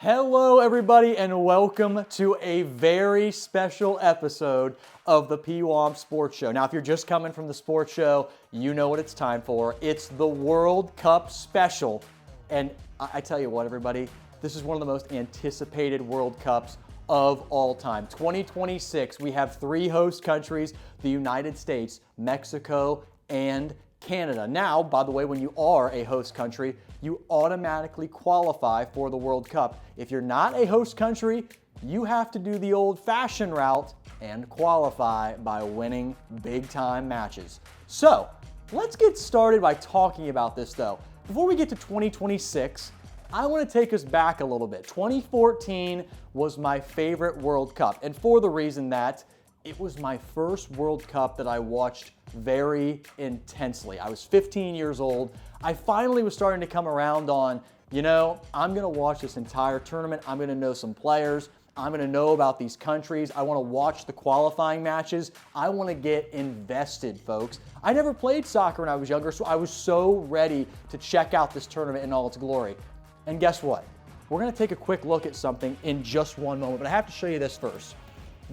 Hello, everybody, and welcome to a very special episode of the Pwamps Sports Show. Now, if you're just coming from the sports show, you know what it's time for. It's the World Cup special. And I tell you what, everybody, this is one of the most anticipated World Cups of all time. 2026, we have three host countries, the United States, Mexico, and Canada. Now, by the way, when you are a host country, you automatically qualify for the World Cup. If you're not a host country, you have to do the old-fashioned route and qualify by winning big-time matches. So, let's get started by talking about this, though. Before we get to 2026, I want to take us back a little bit. 2014 was my favorite World Cup, and for the reason that it was my first World Cup that I watched very intensely. I was 15 years old. I finally was starting to come around on, I'm going to watch this entire tournament. I'm going to know some players. I'm going to know about these countries. I want to watch the qualifying matches. I want to get invested, folks. I never played soccer when I was younger, so I was so ready to check out this tournament in all its glory. And guess what? We're going to take a quick look at something in just one moment, but I have to show you this first.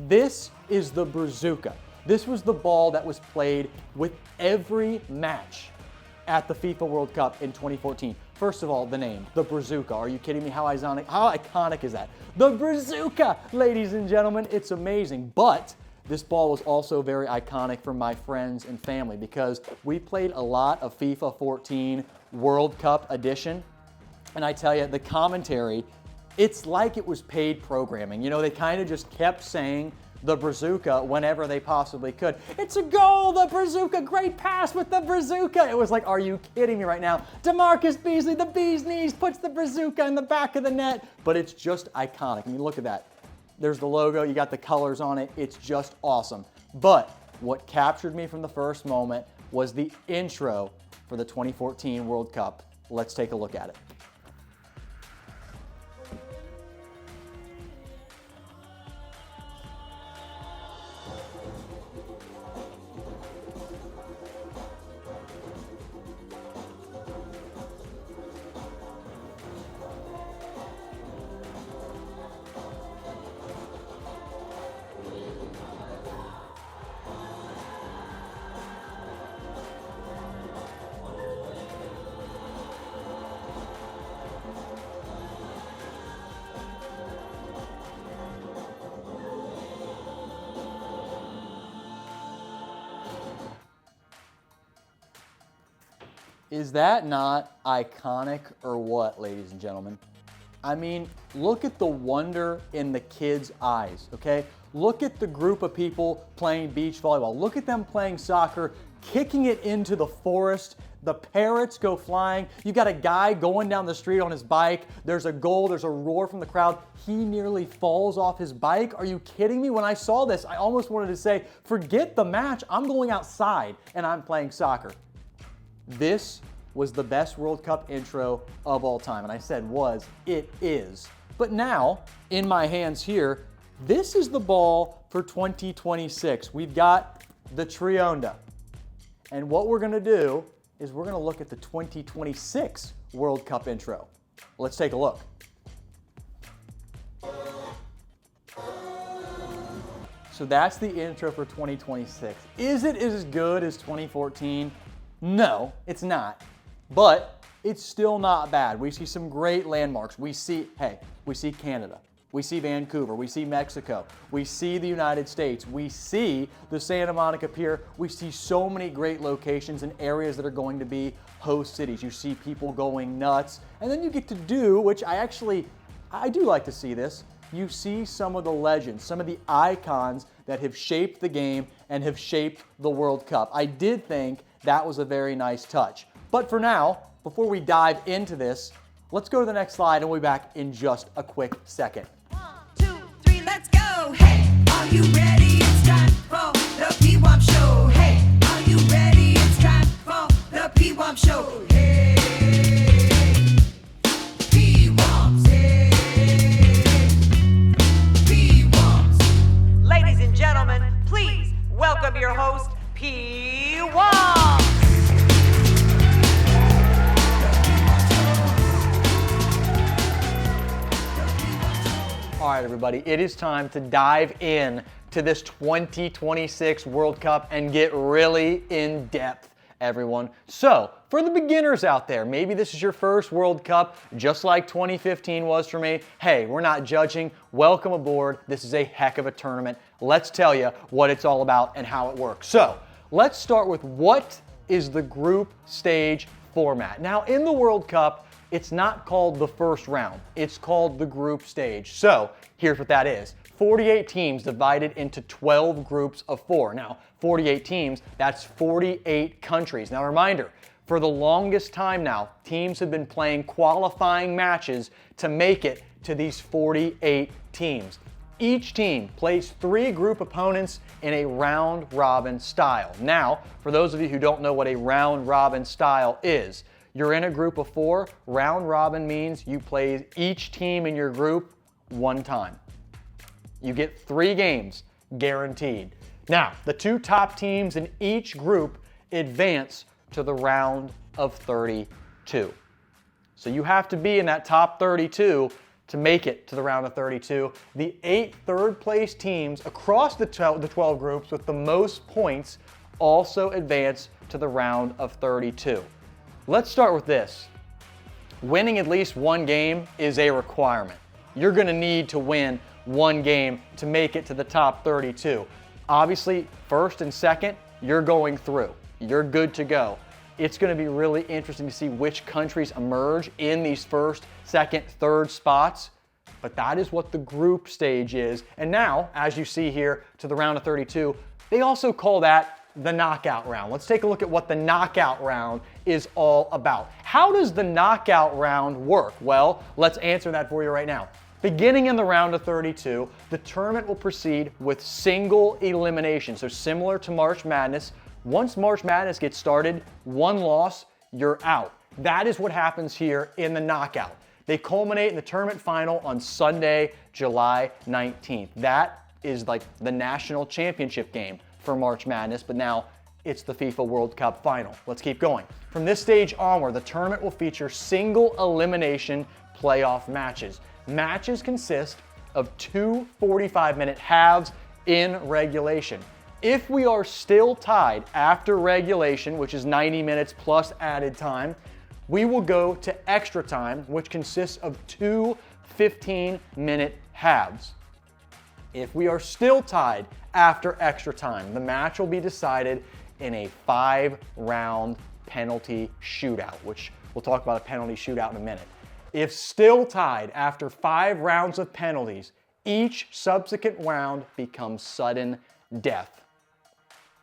This is the bazooka. This was the ball that was played with every match at the FIFA World Cup in 2014. First of all, the name, the bazooka. Are you kidding me? How iconic is that? The bazooka, ladies and gentlemen. It's amazing. But this ball was also very iconic for my friends and family because we played a lot of FIFA 14 World Cup edition. And I tell you, the commentary, it's like it was paid programming. They kind of just kept saying the bazooka whenever they possibly could. It's a goal, the bazooka, great pass with the bazooka. It was like, are you kidding me right now? DeMarcus Beasley, the bee's knees, puts the bazooka in the back of the net. But it's just iconic. I mean, look at that. There's the logo, you got the colors on it. It's just awesome. But what captured me from the first moment was the intro for the 2014 World Cup. Let's take a look at it. Is that not iconic or what, ladies and gentlemen? I mean, look at the wonder in the kids' eyes, okay? Look at the group of people playing beach volleyball. Look at them playing soccer, kicking it into the forest. The parrots go flying. You got a guy going down the street on his bike. There's a goal, there's a roar from the crowd. He nearly falls off his bike. Are you kidding me? When I saw this, I almost wanted to say, forget the match. I'm going outside and I'm playing soccer. This was the best World Cup intro of all time. And I said it is. But now, in my hands here, this is the ball for 2026. We've got the Trionda. And what we're gonna do is we're gonna look at the 2026 World Cup intro. Let's take a look. So that's the intro for 2026. Is it as good as 2014? No, it's not, but it's still not bad. We see some great landmarks. We see Canada. We see Vancouver. We see Mexico. We see the United States. We see the Santa Monica Pier. We see so many great locations and areas that are going to be host cities. You see people going nuts. And then you get to do, which I do like to see this, you see some of the legends, some of the icons that have shaped the game and have shaped the World Cup. I did think that was a very nice touch. But for now, before we dive into this, let's go to the next slide and we'll be back in just a quick second. 1, 2, 3, let's go. Hey, are you ready? It's time for the Pwamps Show. Hey, are you ready? It's time for the Pwamps Show. Hey, Pwamps. Hey, Pwamps. Ladies and gentlemen, please welcome your host, Pwamps. All right, everybody, it is time to dive in to this 2026 World Cup and get really in depth, everyone. So, for the beginners out there, maybe this is your first World Cup, just like 2015 was for me. Hey, we're not judging. Welcome aboard. This is a heck of a tournament. Let's tell you what it's all about and how it works. So, let's start with what is the group stage format. Now, in the World Cup, it's not called the first round. It's called the group stage. So here's what that is. 48 teams divided into 12 groups of 4. Now, 48 teams, that's 48 countries. Now, reminder, for the longest time now, teams have been playing qualifying matches to make it to these 48 teams. Each team plays 3 group opponents in a round-robin style. Now, for those of you who don't know what a round-robin style is, you're in a group of 4. Round robin means you play each team in your group one time. You get 3 games guaranteed. Now, the 2 top teams in each group advance to the round of 32. So you have to be in that top 32 to make it to the round of 32. The 8 third-place teams across the 12 groups with the most points also advance to the round of 32. Let's start with this. Winning at least 1 game is a requirement. You're going to need to win 1 game to make it to the top 32. Obviously, first and second, you're going through. You're good to go. It's going to be really interesting to see which countries emerge in these first, second, third spots. But that is what the group stage is. And now, as you see here, to the round of 32, they also call that the knockout round. Let's take a look at what the knockout round is all about. How does the knockout round work? Well, let's answer that for you right now. Beginning in the round of 32, the tournament will proceed with single elimination. So similar to March Madness, once March Madness gets started, 1 loss, you're out. That is what happens here in the knockout. They culminate in the tournament final on Sunday, July 19th. That is like the national championship game for March Madness, but now it's the FIFA World Cup final. Let's keep going. From this stage onward, the tournament will feature single elimination playoff matches. Matches consist of 2 45-minute halves in regulation. If we are still tied after regulation, which is 90 minutes plus added time, we will go to extra time, which consists of 2 15-minute halves. If we are still tied after extra time, the match will be decided in a 5-round penalty shootout, which we'll talk about a penalty shootout in a minute. If still tied after 5 rounds of penalties, each subsequent round becomes sudden death.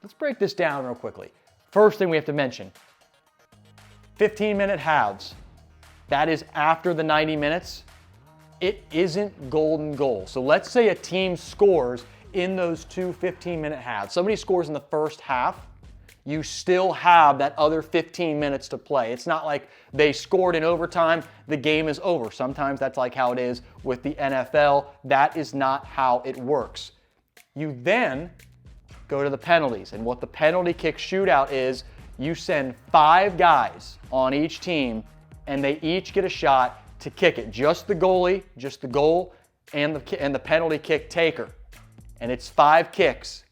Let's break this down real quickly. First thing we have to mention, 15-minute halves. That is after the 90 minutes. It isn't golden goal. So let's say a team scores in those 2 15-minute halves. Somebody scores in the first half, you still have that other 15 minutes to play. It's not like they scored in overtime, the game is over. Sometimes that's like how it is with the NFL. That is not how it works. You then go to the penalties, and what the penalty kick shootout is, you send 5 guys on each team, and they each get a shot to kick it. Just the goalie, just the goal, and the penalty kick taker. And it's 5 kicks.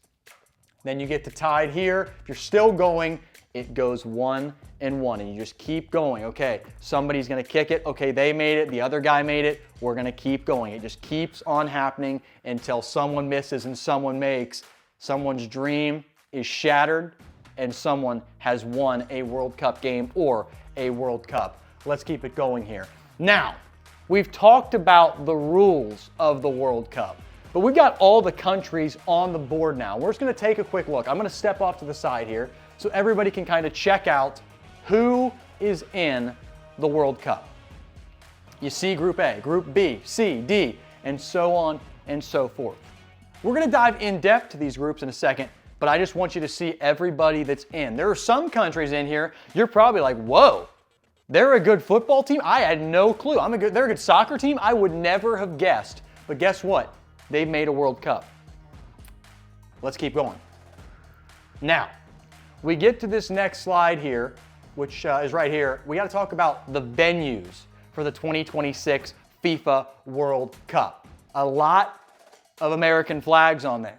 Then you get to tied here. If you're still going, it goes 1 and 1, and you just keep going. Okay, somebody's gonna kick it. Okay, they made it, the other guy made it. We're gonna keep going. It just keeps on happening until someone misses and someone makes. Someone's dream is shattered, and someone has won a World Cup game or a World Cup. Let's keep it going here. Now, we've talked about the rules of the World Cup, but we've got all the countries on the board now. We're just gonna take a quick look. I'm gonna step off to the side here so everybody can kind of check out who is in the World Cup. You see Group A, Group B, C, D, and so on and so forth. We're gonna dive in depth to these groups in a second, but I just want you to see everybody that's in. There are some countries in here, you're probably like, whoa, they're a good football team? I had no clue. They're a good soccer team? I would never have guessed. But guess what? They've made a World Cup. Let's keep going. Now, we get to this next slide here, which is right here. We got to talk about the venues for the 2026 FIFA World Cup. a lot of American flags on there.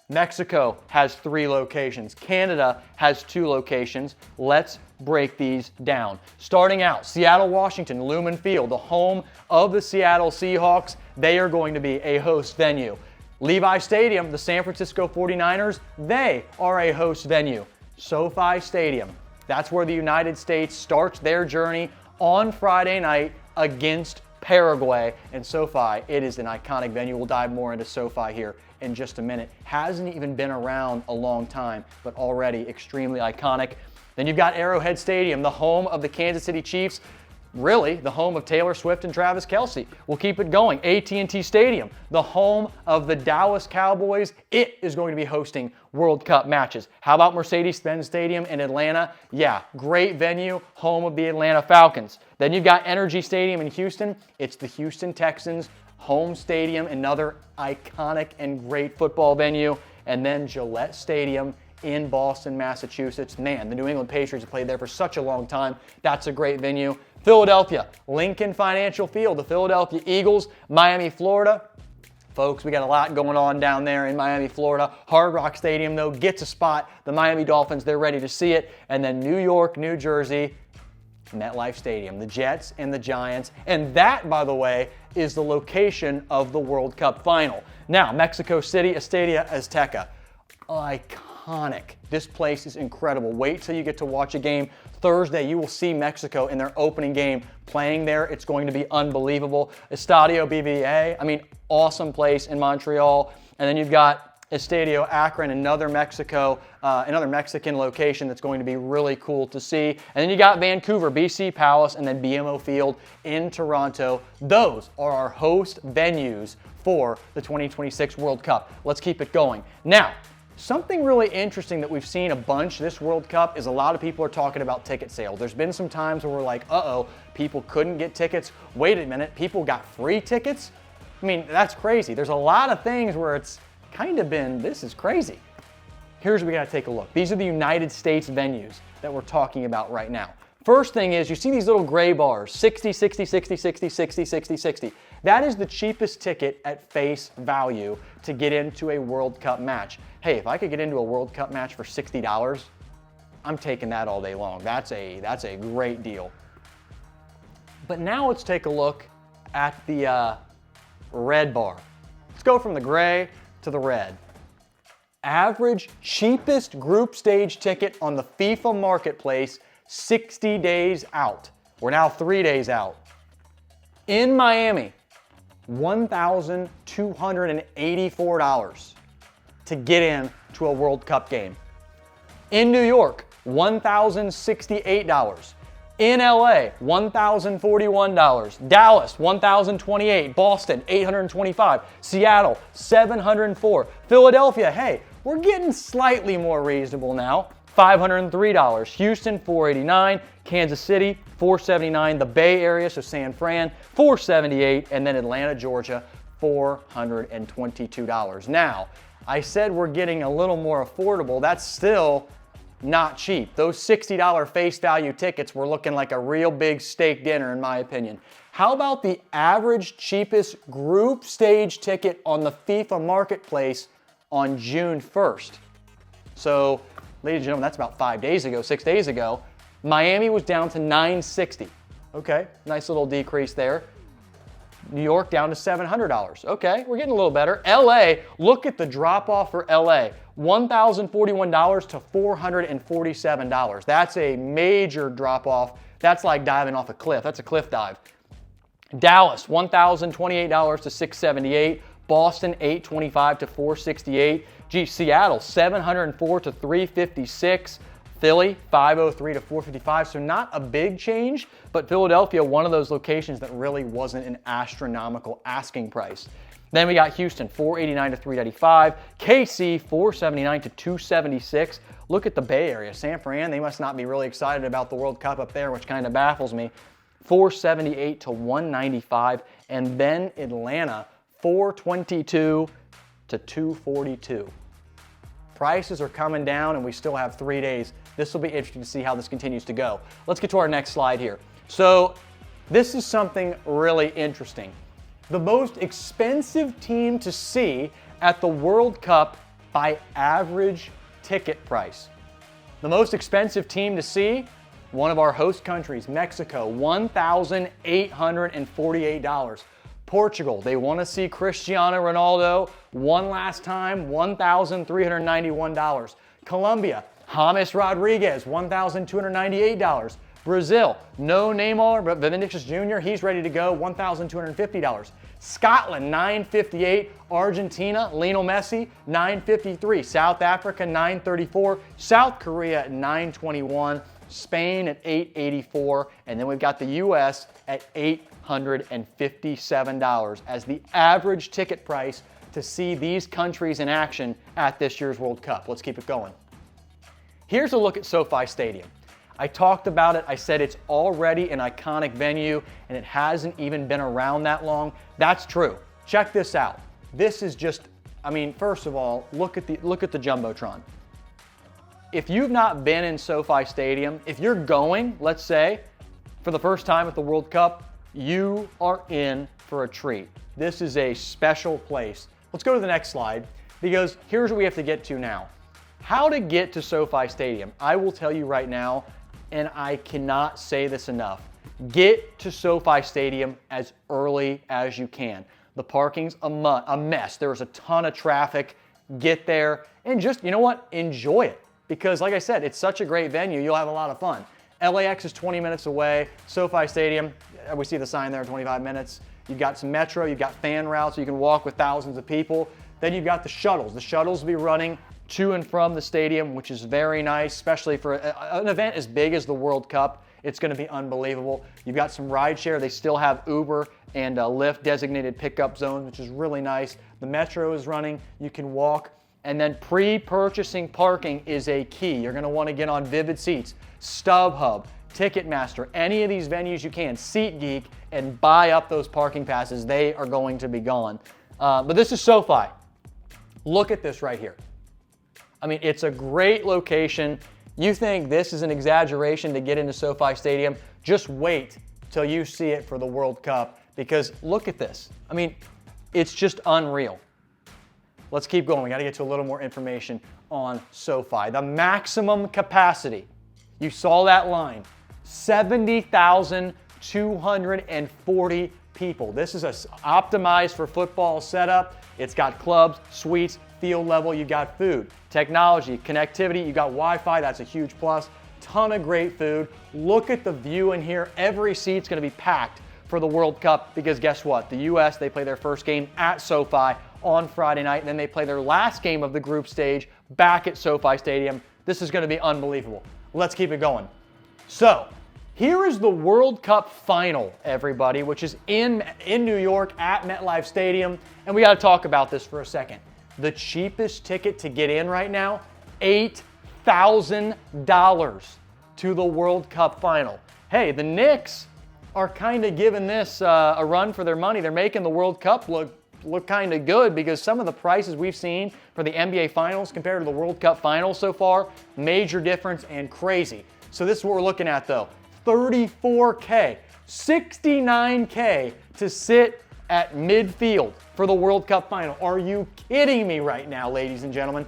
Mexico has 3 locations. Canada has 2 locations. Let's break these down. Starting out, Seattle, Washington, Lumen Field, the home of the Seattle Seahawks. They are going to be a host venue. Levi Stadium, the San Francisco 49ers, they are a host venue. SoFi Stadium, that's where the United States starts their journey on Friday night against Paraguay and SoFi. It is an iconic venue. We'll dive more into SoFi here in just a minute. Hasn't even been around a long time, but already extremely iconic. Then you've got Arrowhead Stadium, the home of the Kansas City Chiefs, really the home of Taylor Swift and Travis Kelce. We'll keep it going. AT&T Stadium, the home of the Dallas Cowboys. It is going to be hosting World Cup matches. How about Mercedes-Benz Stadium in Atlanta? Yeah, great venue, home of the Atlanta Falcons. Then you've got Energy Stadium in Houston. It's the Houston Texans home stadium, another iconic and great football venue. And then Gillette Stadium in Boston, Massachusetts. Man, the New England Patriots have played there for such a long time. That's a great venue. Philadelphia, Lincoln Financial Field, the Philadelphia Eagles, Miami, Florida. Folks, we got a lot going on down there in Miami, Florida. Hard Rock Stadium, though, gets a spot. The Miami Dolphins, they're ready to see it. And then New York, New Jersey, MetLife Stadium, the Jets and the Giants. And that, by the way, is the location of the World Cup final. Now, Mexico City, Estadio Azteca. Iconic. This place is incredible. Wait till you get to watch a game. Thursday, you will see Mexico in their opening game playing there. It's going to be unbelievable. Estadio BBVA, I mean, awesome place in Montreal. And then you've got Estadio Akron, another Mexican location that's going to be really cool to see. And then you got Vancouver, BC Palace, and then BMO Field in Toronto. Those are our host venues for the 2026 World Cup. Let's keep it going. Now, something really interesting that we've seen a bunch this World Cup is a lot of people are talking about ticket sales. There's been some times where we're like, uh-oh, people couldn't get tickets. Wait a minute, people got free tickets? I mean, that's crazy. There's a lot of things where it's kind of been, this is crazy. Here's what we got to take a look. These are the United States venues that we're talking about right now. First thing is, you see these little gray bars, 60, 60, 60, 60, 60, 60, 60. That is the cheapest ticket at face value to get into a World Cup match. Hey, if I could get into a World Cup match for $60, I'm taking that all day long. That's a great deal. But now let's take a look at the red bar. Let's go from the gray to the red. Average cheapest group stage ticket on the FIFA marketplace 60 days out. We're now 3 days out. In Miami, $1,284 to get in to a World Cup game. In New York, $1,068. In LA, $1,041. Dallas, $1,028. Boston, $825. Seattle, $704. Philadelphia, hey, we're getting slightly more reasonable now. $503. Houston, $489. Kansas City, $479. The Bay Area, so San Fran, $478. And then Atlanta, Georgia, $422. Now, I said we're getting a little more affordable. That's still not cheap. Those $60 face value tickets were looking like a real big steak dinner, in my opinion. How about the average cheapest group stage ticket on the FIFA marketplace on June 1st? So, ladies and gentlemen, that's about 6 days ago. Miami was down to $960. Okay, nice little decrease there. New York down to $700. Okay, we're getting a little better. LA, look at the drop off for LA. $1,041 to $447. That's a major drop off. That's like diving off a cliff. That's a cliff dive. Dallas, $1,028 to $678. Boston, $825 to $468. Seattle, $704 to $356. Philly, $503 to $455. So not a big change, but Philadelphia, one of those locations that really wasn't an astronomical asking price. Then we got Houston, $489 to $395. KC, $479 to $276. Look at the Bay Area. San Fran, they must not be really excited about the World Cup up there, which kind of baffles me. $478 to $195. And then Atlanta, $422 to $242. Prices are coming down and we still have 3 days. This will be interesting to see how this continues to go. Let's get to our next slide here. So this is something really interesting. the most expensive team to see at the World Cup by average ticket price. The most expensive team to see, one of our host countries, Mexico, $1,848. Portugal, they want to see Cristiano Ronaldo one last time, $1,391. Colombia, James Rodriguez, $1,298. Brazil, no Neymar, but Vinicius Jr., he's ready to go, $1,250. Scotland, $958. Argentina, Lionel Messi, $953. South Africa, $934. South Korea, $921. Spain at $884. And then we've got the U.S. at $857 as the average ticket price to see these countries in action at this year's World Cup. Let's keep it going. Here's a look at SoFi Stadium. I talked about it. I said it's already an iconic venue and it hasn't even been around that long. That's true. Check this out. This is just, first of all, look at the Jumbotron. If you've not been in SoFi Stadium, if you're going, let's say, for the first time at the World Cup, you are in for a treat. This is a special place. Let's go to the next slide because here's what we have to get to now. How to get to SoFi Stadium. I will tell you right now, and I cannot say this enough. Get to SoFi Stadium as early as you can. The parking's a mess. There's a ton of traffic. Get there and just, you know what? Enjoy it. Because like I said, it's such a great venue, you'll have a lot of fun. LAX is 20 minutes away. SoFi Stadium, we see the sign there, 25 minutes. You've got some metro, you've got fan routes, so you can walk with thousands of people. Then you've got the shuttles. The shuttles will be running to and from the stadium, which is very nice, especially for an event as big as the World Cup. It's going to be unbelievable. You've got some rideshare. They still have Uber and Lyft designated pickup zones, which is really nice. The metro is running. You can walk. And then pre-purchasing parking is a key. You're going to want to get on Vivid Seats, StubHub, Ticketmaster, any of these venues you can, SeatGeek, and buy up those parking passes. They are going to be gone. But this is SoFi. Look at this right here. It's a great location. You think this is an exaggeration to get into SoFi Stadium? Just wait till you see it for the World Cup because look at this. It's just unreal. Let's keep going. We got to get to a little more information on SoFi. The maximum capacity, you saw that line, 70,240 people. This is optimized for football setup. It's got clubs, suites, field level. You got food, technology, connectivity. You got Wi-Fi. That's a huge plus. Ton of great food. Look at the view in here. Every seat's going to be packed for the World Cup because guess what? The U.S., they play their first game at SoFi on Friday night, and then they play their last game of the group stage back at SoFi Stadium. This is going to be unbelievable. Let's keep it going. So, here is the World Cup final, everybody, which is in New York at MetLife Stadium, and we got to talk about this for a second. The cheapest ticket to get in right now, $8,000 to the World Cup final. Hey, the Knicks are kind of giving this a run for their money. They're making the World Cup look kind of good because some of the prices we've seen for the NBA Finals compared to the World Cup Finals so far, major difference and crazy. So this is what we're looking at though. $34K, $69K to sit at midfield for the World Cup Final. Are you kidding me right now, ladies and gentlemen?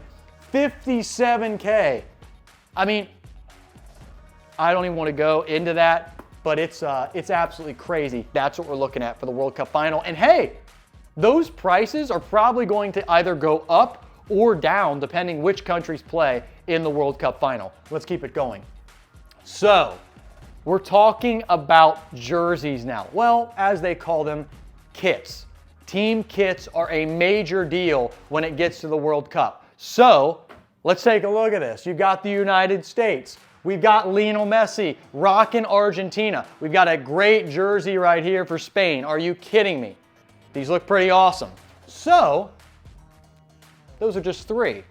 $57K. I don't even want to go into that, but it's absolutely crazy. That's what we're looking at for the World Cup Final. And hey, those prices are probably going to either go up or down depending which countries play in the World Cup Final. Let's keep it going. So, we're talking about jerseys now. Well, as they call them, kits. Team kits are a major deal when it gets to the World Cup. So, let's take a look at this. You've got the United States. We've got Lionel Messi rocking Argentina. We've got a great jersey right here for Spain. Are you kidding me? These look pretty awesome. So, those are just three.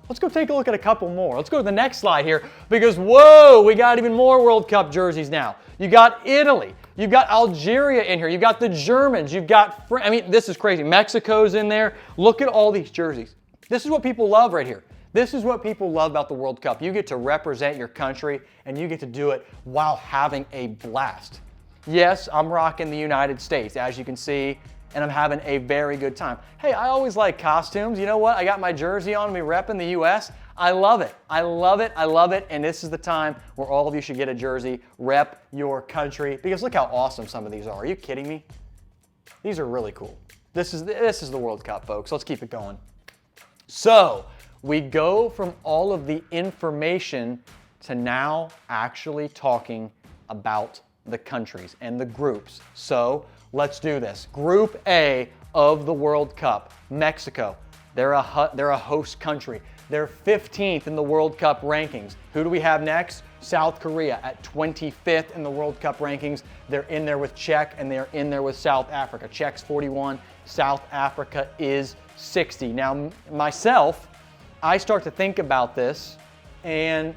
Let's go take a look at a couple more. Let's go to the next slide here because, whoa, we got even more World Cup jerseys now. You got Italy. You've got Algeria in here. You've got the Germans. You've got, this is crazy. Mexico's in there. Look at all these jerseys. This is what people love right here. This is what people love about the World Cup. You get to represent your country and you get to do it while having a blast. Yes, I'm rocking the United States, as you can see. and I'm having a very good time. Hey, I always like costumes. You know what? I got my jersey on me repping the U.S. I love it. I love it. I love it. And this is the time where all of you should get a jersey, rep your country, because look how awesome some of these are. Are you kidding me? These are really cool. This is the World Cup, folks. Let's keep it going. So we go from all of the information to now actually talking about the countries and the groups. So let's do this. Group A of the World Cup, Mexico. They're a host country. They're 15th in the World Cup rankings. Who do we have next? South Korea at 25th in the World Cup rankings. They're in there with Czech, and they're in there with South Africa. Czech's 41, South Africa is 60. Now, myself, I start to think about this, and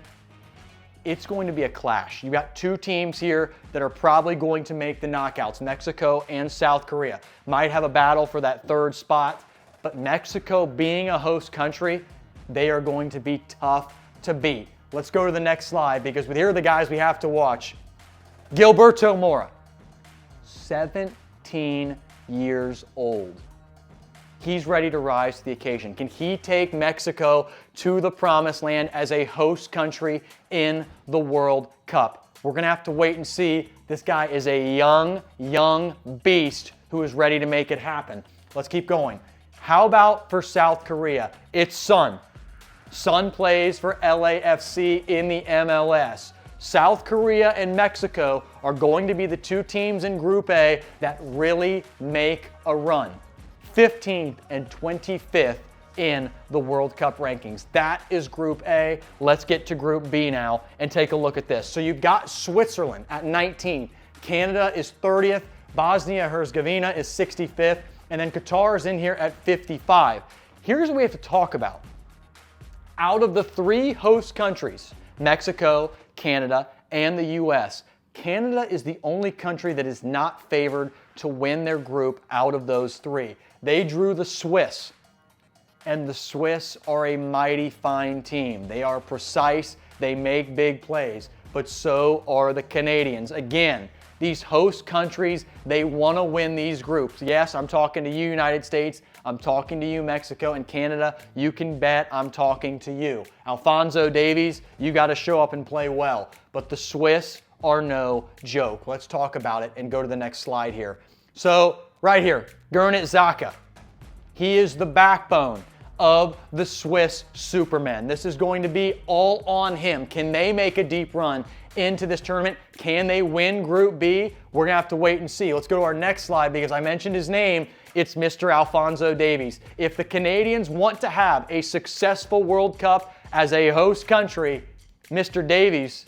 it's going to be a clash. You got two teams here that are probably going to make the knockouts, Mexico and South Korea. Might have a battle for that third spot, but Mexico being a host country, they are going to be tough to beat. Let's go to the next slide because here are the guys we have to watch. Gilberto Mora, 17 years old. He's ready to rise to the occasion. Can he take Mexico to the promised land as a host country in the World Cup? We're going to have to wait and see. This guy is a young beast who is ready to make it happen. Let's keep going. How about for South Korea? It's Son. Son plays for LAFC in the MLS. South Korea and Mexico are going to be the two teams in Group A that really make a run. 15th and 25th in the World Cup rankings. That is Group A. Let's get to Group B now and take a look at this. So you've got Switzerland at 19. Canada is 30th. Bosnia-Herzegovina is 65th. And then Qatar is in here at 55. Here's what we have to talk about. Out of the three host countries, Mexico, Canada, and the U.S., Canada is the only country that is not favored to win their group out of those three. They drew the Swiss, and the Swiss are a mighty fine team. They are precise, they make big plays, but so are the Canadians. Again, these host countries, they want to win these groups. Yes, I'm talking to you, United States. I'm talking to you, Mexico and Canada. You can bet I'm talking to you. Alphonso Davies, you got to show up and play well. But the Swiss are no joke. Let's talk about it and go to the next slide here. So, right here, Gernot Xhaka. He is the backbone of the Swiss Supermen. This is going to be all on him. Can they make a deep run into this tournament? Can they win Group B? We're going to have to wait and see. Let's go to our next slide because I mentioned his name. It's Mr. Alphonso Davies. If the Canadians want to have a successful World Cup as a host country, Mr. Davies,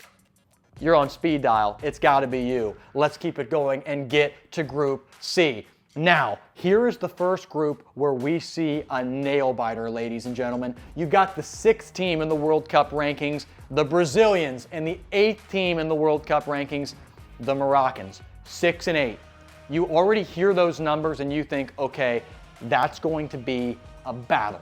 you're on speed dial. It's got to be you. Let's keep it going and get to Group C. Now, here is the first group where we see a nail-biter, ladies and gentlemen. You've got the 6th team in the World Cup rankings, the Brazilians, and the 8th team in the World Cup rankings, the Moroccans, 6 and 8. You already hear those numbers and you think, okay, that's going to be a battle.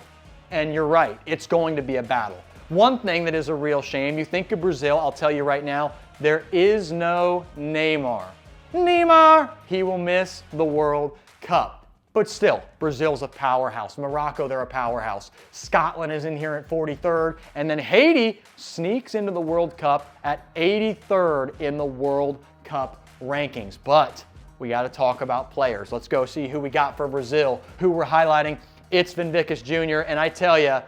And you're right, it's going to be a battle. One thing that is a real shame, you think of Brazil, I'll tell you right now, there is no Neymar. Neymar, he will miss the World Cup. But still, Brazil's a powerhouse. Morocco, they're a powerhouse. Scotland is in here at 43rd. And then Haiti sneaks into the World Cup at 83rd in the World Cup rankings. But we got to talk about players. Let's go see who we got for Brazil, who we're highlighting. It's Vinicius Jr. And I tell you,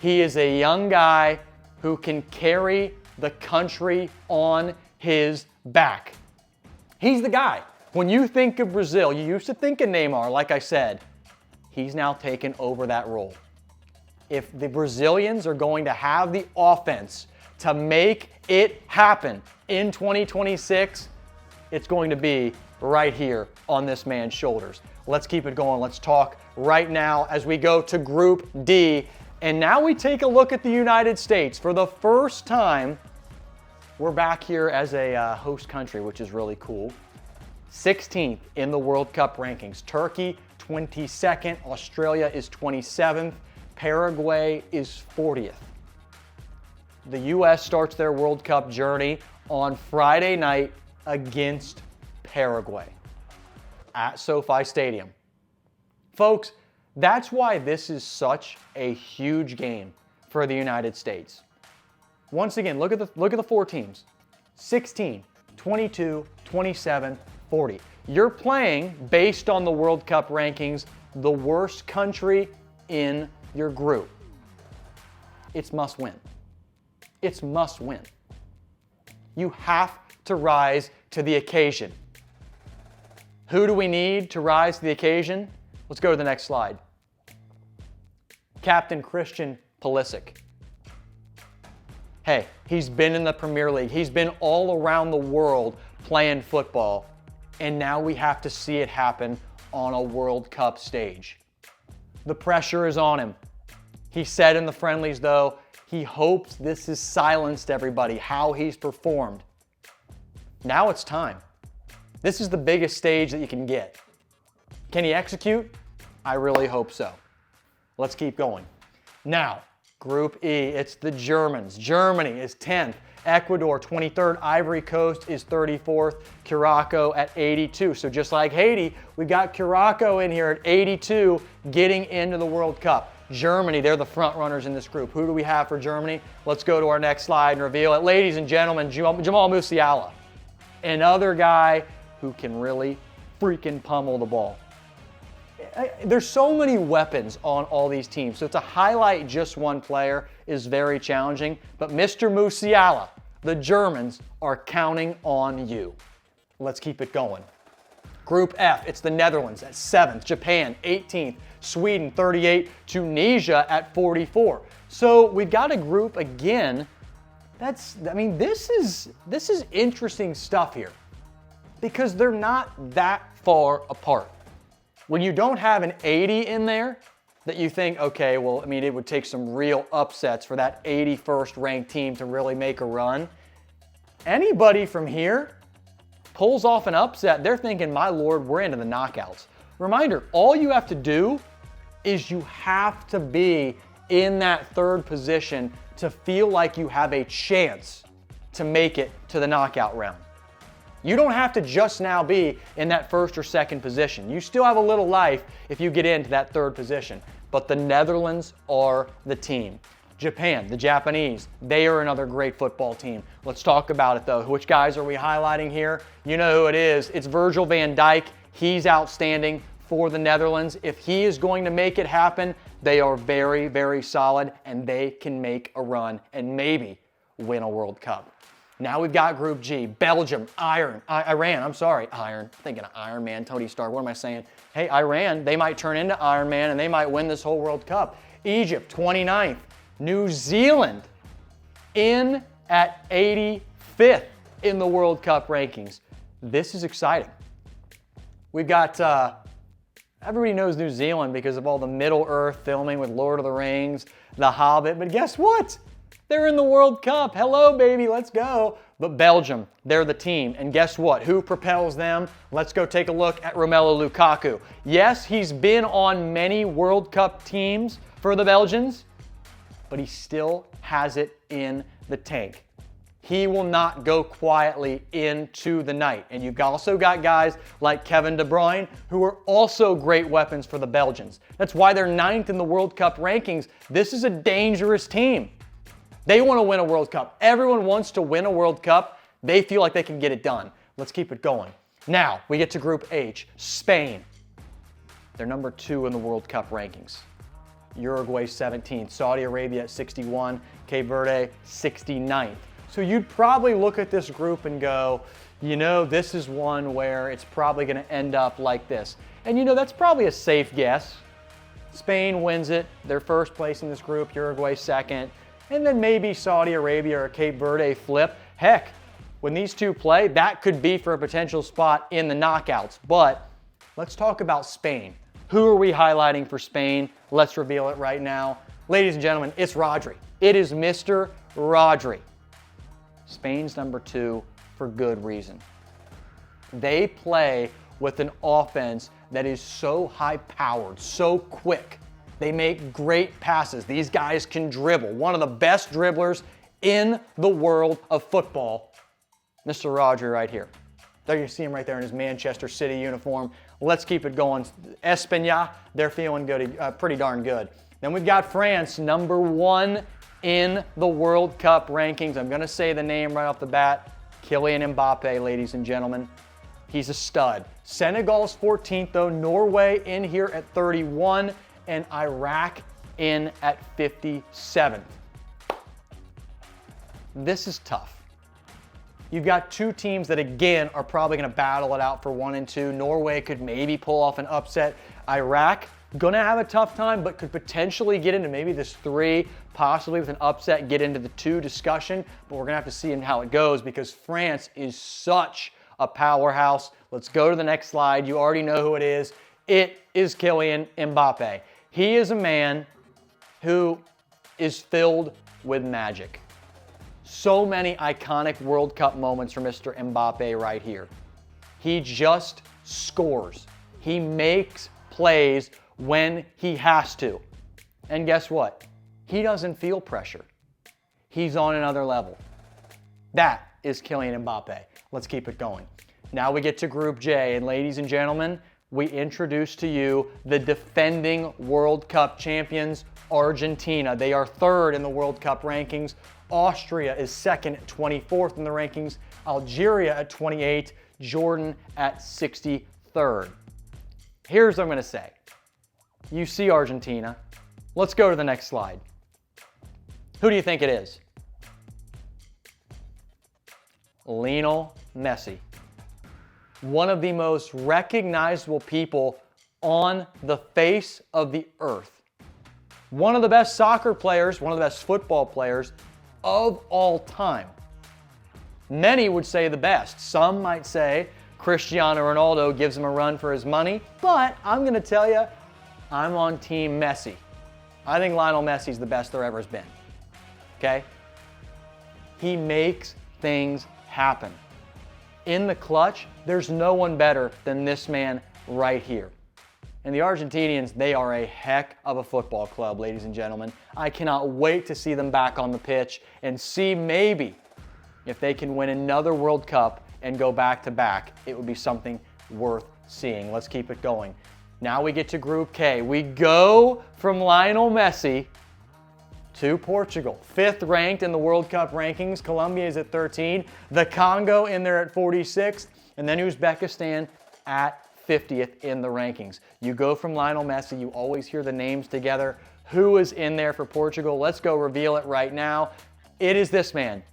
he is a young guy who can carry the country on his back. He's the guy. When you think of Brazil, you used to think of Neymar, like I said. He's now taken over that role. If the Brazilians are going to have the offense to make it happen in 2026, it's going to be right here on this man's shoulders. Let's keep it going. Let's talk right now as we go to Group D. And now we take a look at the United States. For the first time, we're back here as a host country, which is really cool. 16th in the World Cup rankings. Turkey, 22nd. Australia is 27th. Paraguay is 40th. The U.S. starts their World Cup journey on Friday night against Paraguay at SoFi Stadium. Folks, that's why this is such a huge game for the United States. Once again, look at the 4 teams. 16, 22, 27, 40. You're playing, based on the World Cup rankings, the worst country in your group. It's must win. It's must win. You have to rise to the occasion. Who do we need to rise to the occasion? Let's go to the next slide. Captain Christian Pulisic. Hey, he's been in the Premier League. He's been all around the world playing football. And now we have to see it happen on a World Cup stage. The pressure is on him. He said in the friendlies, though, he hopes this has silenced everybody, how he's performed. Now it's time. This is the biggest stage that you can get. Can he execute? I really hope so. Let's keep going. Now, Group E, it's the Germans. Germany is 10th. Ecuador, 23rd. Ivory Coast is 34th. Curacao at 82. So just like Haiti, we got Curacao in here at 82 getting into the World Cup. Germany, they're the front runners in this group. Who do we have for Germany? Let's go to our next slide and reveal it. Ladies and gentlemen, Jamal Musiala, another guy who can really freaking pummel the ball. There's so many weapons on all these teams, so to highlight just one player is very challenging, but Mr. Musiala, the Germans are counting on you. Let's keep it going. Group F, it's the Netherlands at 7th, Japan 18th, Sweden 38, Tunisia at 44. So we've got a group again this is interesting stuff here because they're not that far apart. When you don't have an 80 in there that you think, okay, well, it would take some real upsets for that 81st ranked team to really make a run. Anybody from here pulls off an upset, they're thinking, my Lord, we're into the knockouts. Reminder, all you have to do is you have to be in that 3rd position to feel like you have a chance to make it to the knockout round. You don't have to just now be in that 1st or 2nd position. You still have a little life if you get into that 3rd position. But the Netherlands are the team. Japan, the Japanese, they are another great football team. Let's talk about it though. Which guys are we highlighting here? You know who it is. It's Virgil van Dijk. He's outstanding for the Netherlands. If he is going to make it happen, they are very, very solid and they can make a run and maybe win a World Cup. Now we've got Group G, Belgium, Iran. Thinking of Iron Man, Tony Stark, what am I saying? Hey, Iran, they might turn into Iron Man and they might win this whole World Cup. Egypt, 29th. New Zealand in at 85th in the World Cup rankings. This is exciting. We've got, everybody knows New Zealand because of all the Middle-earth filming with Lord of the Rings, The Hobbit, but guess what? They're in the World Cup. Hello, baby, let's go. But Belgium, they're the team. And guess what? Who propels them? Let's go take a look at Romelu Lukaku. Yes, he's been on many World Cup teams for the Belgians, but he still has it in the tank. He will not go quietly into the night. And you've also got guys like Kevin De Bruyne, who are also great weapons for the Belgians. That's why they're 9th in the World Cup rankings. This is a dangerous team. They want to win a World Cup. Everyone wants to win a World Cup. They feel like they can get it done. Let's keep it going. Now, we get to Group H, Spain. They're number 2 in the World Cup rankings. Uruguay 17th, Saudi Arabia at 61, Cape Verde 69th. So you'd probably look at this group and go, this is one where it's probably going to end up like this. And that's probably a safe guess. Spain wins it. They're 1st place in this group, Uruguay 2nd. And then maybe Saudi Arabia or Cape Verde flip. Heck, when these two play, that could be for a potential spot in the knockouts. But let's talk about Spain. Who are we highlighting for Spain? Let's reveal it right now. Ladies and gentlemen, it's Rodri. It is Mr. Rodri. Spain's number 2 for good reason. They play with an offense that is so high-powered, so quick. They make great passes. These guys can dribble. One of the best dribblers in the world of football, Mr. Rodri right here. There you see him right there in his Manchester City uniform. Let's keep it going. España, they're feeling good, pretty darn good. Then we've got France, number 1 in the World Cup rankings. I'm going to say the name right off the bat. Kylian Mbappe, ladies and gentlemen. He's a stud. Senegal's 14th, though. Norway in here at 31, and Iraq in at 57th. This is tough. You've got 2 teams that, again, are probably going to battle it out for 1 and 2. Norway could maybe pull off an upset. Iraq, going to have a tough time, but could potentially get into maybe this 3, possibly with an upset, get into the 2 discussion. But we're going to have to see how it goes because France is such a powerhouse. Let's go to the next slide. You already know who it is. It is Kylian Mbappe. He is a man who is filled with magic. So many iconic World Cup moments for Mr. Mbappe right here. He just scores. He makes plays when he has to. And guess what? He doesn't feel pressure. He's on another level. That is Kylian Mbappe. Let's keep it going. Now we get to Group J, and ladies and gentlemen, we introduce to you the defending World Cup champions, Argentina. They are 3rd in the World Cup rankings. Austria is 2nd, 24th in the rankings. Algeria at 28, Jordan at 63rd. Here's what I'm going to say. You see Argentina. Let's go to the next slide. Who do you think it is? Lionel Messi. One of the most recognizable people on the face of the earth. One of the best soccer players, one of the best football players of all time. Many would say the best. Some might say Cristiano Ronaldo gives him a run for his money, but I'm going to tell you, I'm on Team Messi. I think Lionel Messi's the best there ever has been. Okay? He makes things happen. In the clutch, there's no one better than this man right here. And the Argentinians, they are a heck of a football club, ladies and gentlemen. I cannot wait to see them back on the pitch and see maybe if they can win another World Cup and go back to back. It would be something worth seeing. Let's keep it going. Now we get to Group K. We go from Lionel Messi to Portugal. 5th ranked in the World Cup rankings. Colombia is at 13. The Congo in there at 46. And then Uzbekistan at 50th in the rankings. You go from Lionel Messi, you always hear the names together. Who is in there for Portugal? Let's go reveal it right now. It is this man,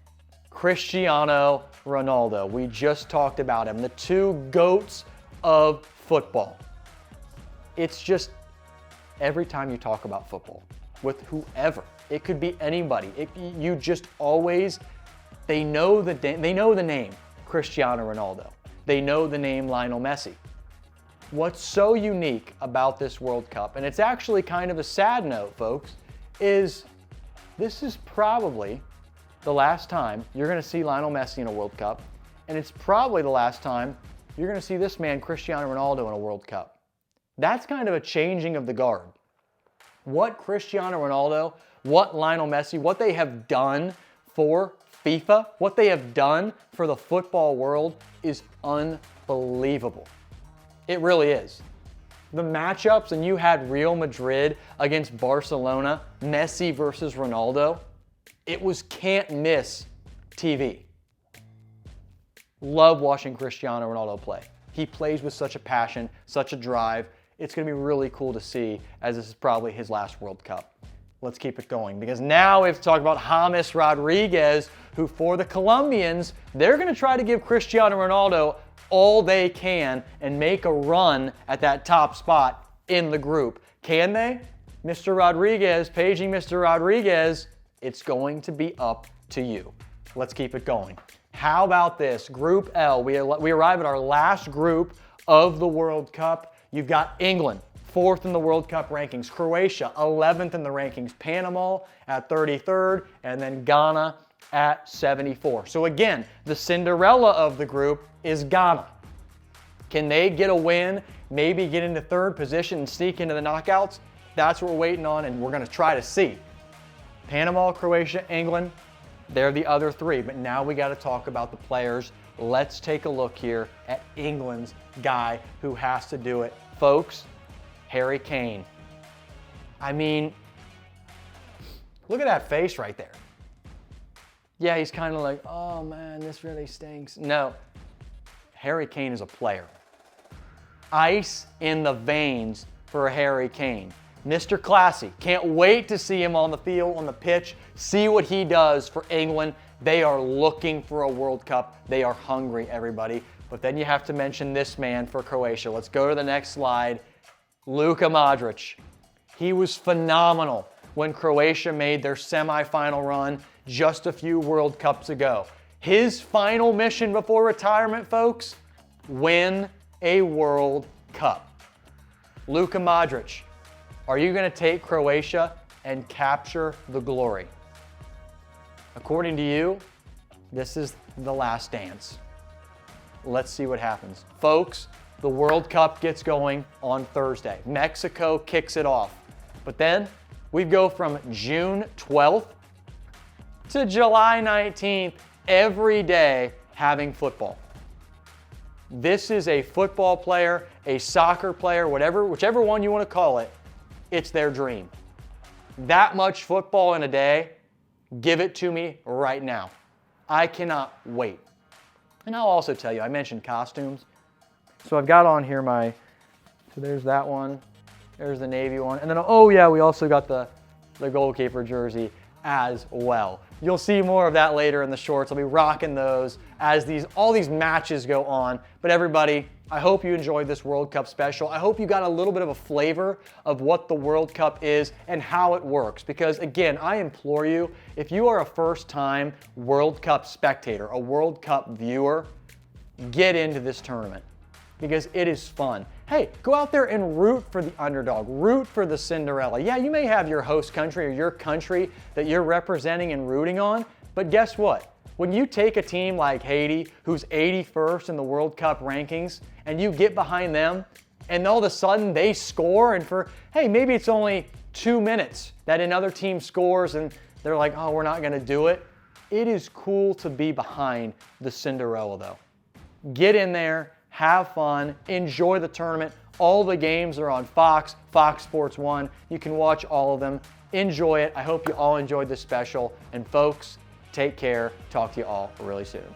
Cristiano Ronaldo. We just talked about him, the 2 GOATs of football. It's just every time you talk about football with whoever, it could be anybody. You just always, they know the name Cristiano Ronaldo. They know the name Lionel Messi. What's so unique about this World Cup, and it's actually kind of a sad note, folks, is this is probably the last time you're going to see Lionel Messi in a World Cup, and it's probably the last time you're going to see this man, Cristiano Ronaldo, in a World Cup. That's kind of a changing of the guard. What Cristiano Ronaldo, what Lionel Messi, what they have done for FIFA, what they have done for the football world is unbelievable. It really is. The matchups, and you had Real Madrid against Barcelona, Messi versus Ronaldo, it was can't miss TV. Love watching Cristiano Ronaldo play. He plays with such a passion, such a drive. It's going to be really cool to see, as this is probably his last World Cup. Let's keep it going, because now we have to talk about James Rodriguez, who for the Colombians, they're going to try to give Cristiano Ronaldo all they can and make a run at that top spot in the group. Can they? Mr. Rodriguez, paging Mr. Rodriguez, it's going to be up to you. Let's keep it going. How about this? Group L. We arrive at our last group of the World Cup. You've got England, 4th in the World Cup rankings. Croatia, 11th in the rankings. Panama at 33rd, and then Ghana at 74. So again, the Cinderella of the group is Ghana. Can they get a win, maybe get into 3rd position and sneak into the knockouts? That's what we're waiting on, and we're going to try to see. Panama, Croatia, England, they're the other 3. But now we got to talk about the players let's take a look here at England's guy who has to do it. Folks, Harry Kane. I mean, look at that face right there. Yeah, he's kind of like, oh man, this really stinks. No, Harry Kane is a player. Ice in the veins for Harry Kane. Mr. Classy. Can't wait to see him on the field, on the pitch, see what he does for England. They are looking for a World Cup. They are hungry, everybody. But then you have to mention this man for Croatia. Let's go to the next slide. Luka Modric. He was phenomenal when Croatia made their semifinal run just a few World Cups ago. His final mission before retirement, folks, win a World Cup. Luka Modric, are you going to take Croatia and capture the glory? According to you, this is the last dance. Let's see what happens. Folks, the World Cup gets going on Thursday. Mexico kicks it off. But then we go from June 12th to July 19th, every day having football. This is a football player, a soccer player, whichever one you want to call it, it's their dream. That much football in a day, give it to me right now. I cannot wait. And I'll also tell you, I mentioned costumes. So I've got on here so there's that one, there's the Navy one, and then, oh yeah, we also got the goalkeeper jersey as well. You'll see more of that later in the shorts. I'll be rocking those as all these matches go on. But everybody, I hope you enjoyed this World Cup special. I hope you got a little bit of a flavor of what the World Cup is and how it works. Because again, I implore you, if you are a first-time World Cup spectator, a World Cup viewer, get into this tournament because it is fun. Hey, go out there and root for the underdog, root for the Cinderella. Yeah, you may have your host country or your country that you're representing and rooting on, but guess what? When you take a team like Haiti, who's 81st in the World Cup rankings, and you get behind them, and all of a sudden they score, and hey, maybe it's only 2 minutes that another team scores, and they're like, oh, we're not gonna do it. It is cool to be behind the Cinderella, though. Get in there, have fun, enjoy the tournament. All the games are on Fox Sports 1. You can watch all of them. Enjoy it. I hope you all enjoyed this special. And folks, take care. Talk to you all really soon.